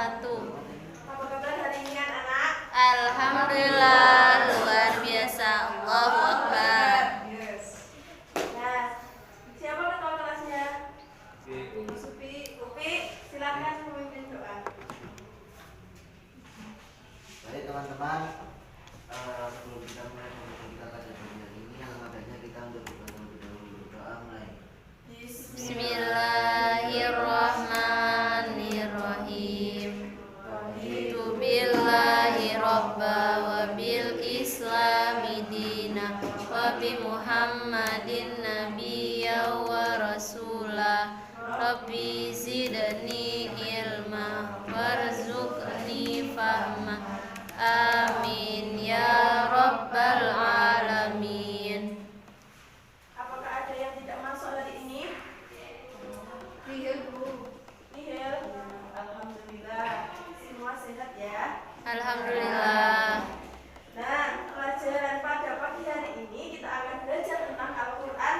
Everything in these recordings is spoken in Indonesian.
wabarakatuh. Apa kabar hari ini anak-anak? Alhamdulillah, luar biasa. Allahu Akbar. Yes. Nah, siapa ketua kelasnya? Ibu Supi. Upi, silakan memimpin doa. Baik teman-teman, sebelum kita mulai kita pada bagian ini, yang adanya kita untuk berdoa mulai. Bismillahirrahmanirrahim. Tu billahi robba wa bil islami dina wa bi muhammadin nabiyya wa rasulah. Rabbi zidni ilma warzuqni fahma. Amin ya rabbal alamin. Apakah ada yang tidak masuk hari ini? Nihil, Bu. Nihil. Alhamdulillah. Semua sehat ya. Alhamdulillah. Nah, pelajaran pada pagi hari ini kita akan belajar tentang Al-Quran,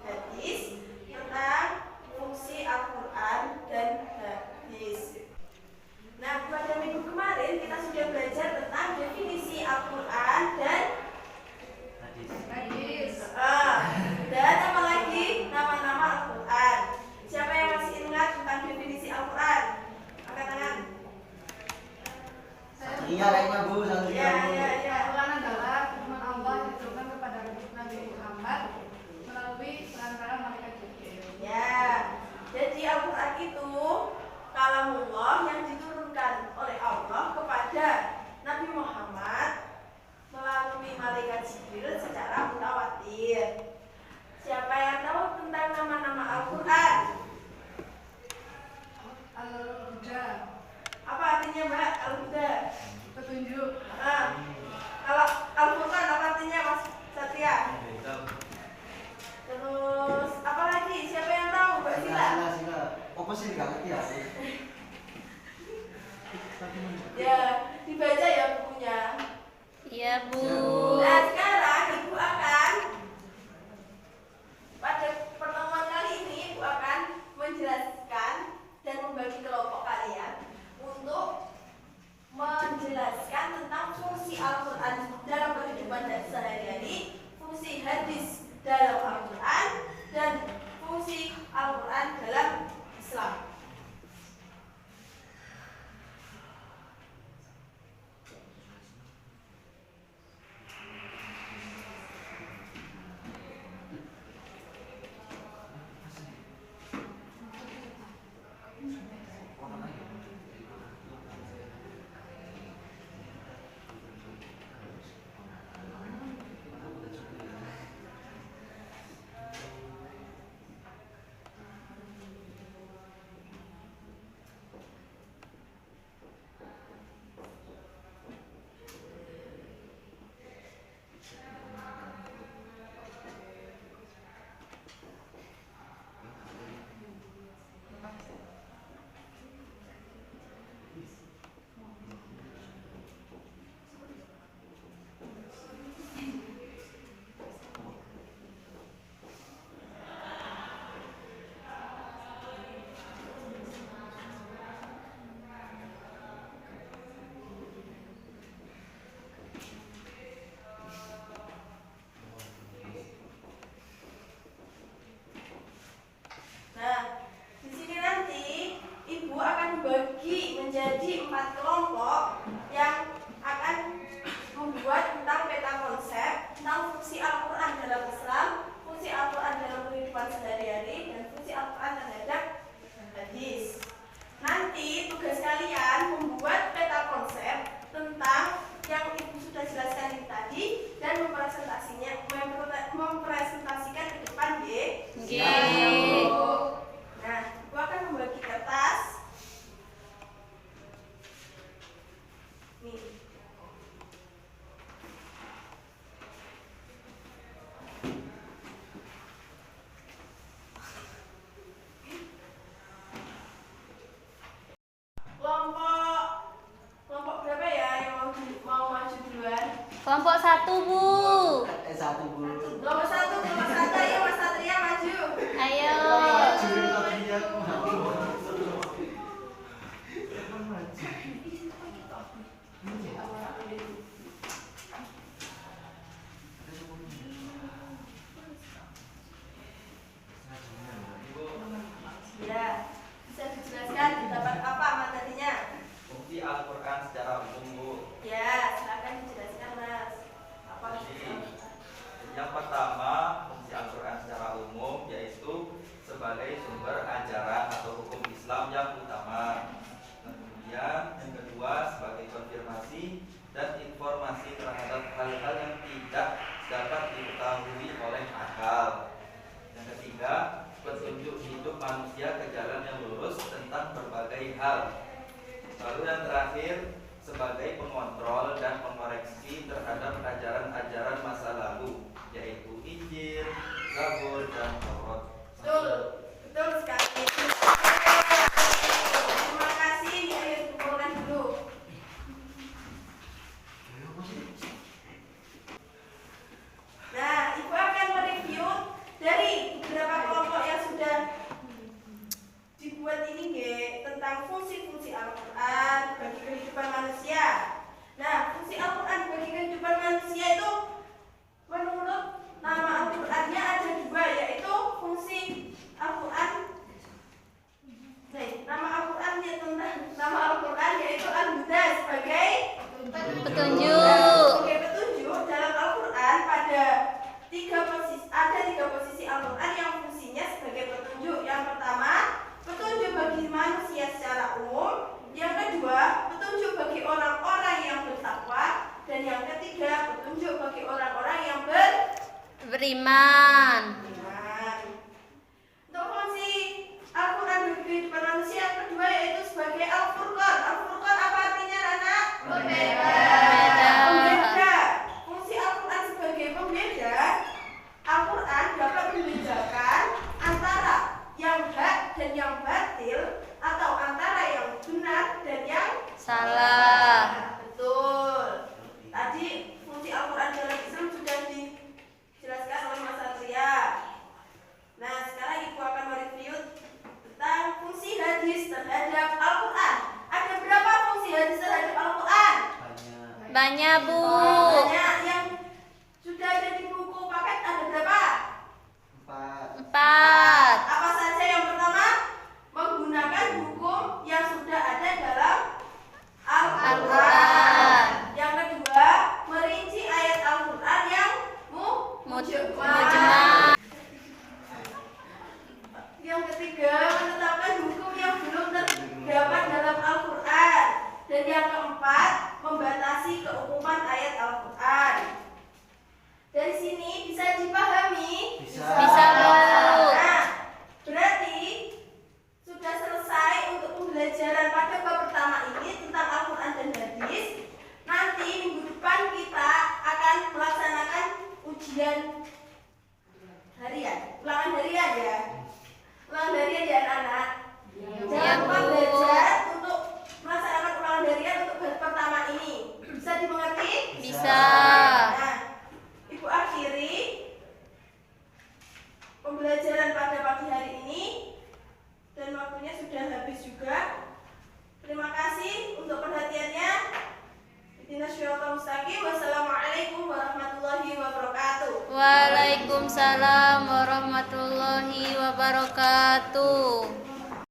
hadis, tentang fungsi Al-Quran dan hadis. Nah, pada minggu kemarin kita sudah belajar tentang definisi Al-Quran dan hadis. Dan apa lagi? Nama-nama Al-Quran. Siapa yang masih ingat tentang definisi Al-Quran? Angkat tangan. Iya kayaknya Bu, satu Ya. Al-Quran adalah firman Allah yang diturunkan kepada Nabi Muhammad melalui perantara malaikat Jibril. Ya. Jadi Al-Quran itu kalamullah yang diturunkan oleh Allah kepada Nabi Muhammad melalui malaikat Jibril secara mutawatir. Siapa yang tahu tentang nama-nama Al-Quran? Al-Huda, Apa artinya Mbak Al-Huda? petunjuk. Kalau Al-Furqan apa artinya Mas Satria? Terus apa lagi? Siapa yang tahu Mbak Sila? Sila. Apa sih nggak ngerti ya? Ya, dibaca ya bukunya. Iya, Bu. Nah, sekarang Ibu akan pada pertemuan kali ini Ibu akan menjelaskan dan membagi kelompok kalian untuk menjelaskan tentang fungsi Al-Quran dalam kehidupan dan sehari-hari, fungsi hadis dalam Al-Quran, dan fungsi Al-Quran dalam Islam. Nah, di sini nanti Ibu akan bagi menjadi 4 kelompok yang akan membuat tentang peta konsep tentang fungsi Al-Quran dalam Islam, fungsi Al-Quran dalam kehidupan sehari-hari, dan fungsi Al-Quran terhadap hadis. Nanti tugas kalian membuat peta konsep tentang yang Ibu sudah jelaskan tadi dan mempresentasikan ke depan, G. Nah, Ibu akan membagi kertas. Nih. Lalu yang terakhir sebagai pengontrol dan pengoreksi terhadap ajaran-ajaran masa lalu, yaitu Injil, Zabur, dan Taurat. Betul, betul sekali. Terima kasih, ayo kumpulkan dulu. Nah, Ibu akan mereview dari beberapa kelompok yang sudah dibuat ini tentang fungsi-fungsi Al-Quran bagi kehidupan manusia. Nah, fungsi Al-Quran bagi kehidupan manusia itu menurut nama Al-Qurannya ada dua, yaitu fungsi Al-Quran. Nama Al-Quran yaitu Al-Huda sebagai Petunjuk. sebagai petunjuk. Dalam Al-Quran ada tiga posisi Al-Quran yang fungsinya sebagai petunjuk. Yang pertama, petunjuk bagi manusia secara umum. Yang kedua, petunjuk bagi orang-orang yang bertakwa. Dan yang ketiga, petunjuk bagi orang-orang yang Beriman. beriman. Untuk fungsi Al-Quran bagi kehidupan manusia yang kedua yaitu sebagai Al-Furqan. Al-Furqan apa artinya, anak? Pembeda. Pembeda. Fungsi Al-Quran sebagai pembeda. Al-Quran dapat membedakan antara yang hak dan yang batil, atau antara yang benar dan yang Salah. betul. Tadi fungsi Al-Quran dalam Islam sudah dijelaskan oleh Mas Satria. Nah, sekarang Ibu akan mereview tentang fungsi hadis terhadap Al-Quran. Ada berapa fungsi hadis terhadap Al-Quran? Banyak, Bu. Banyak. Yang sudah ada di buku paket ada berapa? 4. Apa saja? Yang pertama, menggunakan hukum yang sudah ada dalam Al-Quran. Yang kedua, merinci ayat Al-Quran yang mujmal. Yang ketiga, menetapkan hukum yang belum terdapat dalam Al-Quran. Dan yang keempat, membatasi keumuman ayat Al-Quran. Dari sini bisa dipahami? Bisa, Bu. Nah, berarti sudah selesai untuk pembelajaran pada bab pertama ini tentang Al-Quran dan hadis. Nanti minggu depan kita akan melaksanakan ujian harian, ulangan harian ya. Ulangan harian ya anak-anak. Jangan lupa Bu. belajar untuk melaksanakan ulangan harian untuk bab pertama ini. Bisa dimengerti? Bisa. Nah, Ibu akhiri pembelajaran pada pagi hari ini dan waktunya sudah habis juga. Terima kasih untuk perhatiannya. Ihdinas siratal mustaqim. Wassalamualaikum warahmatullahi wabarakatuh. Waalaikumsalam warahmatullahi wabarakatuh.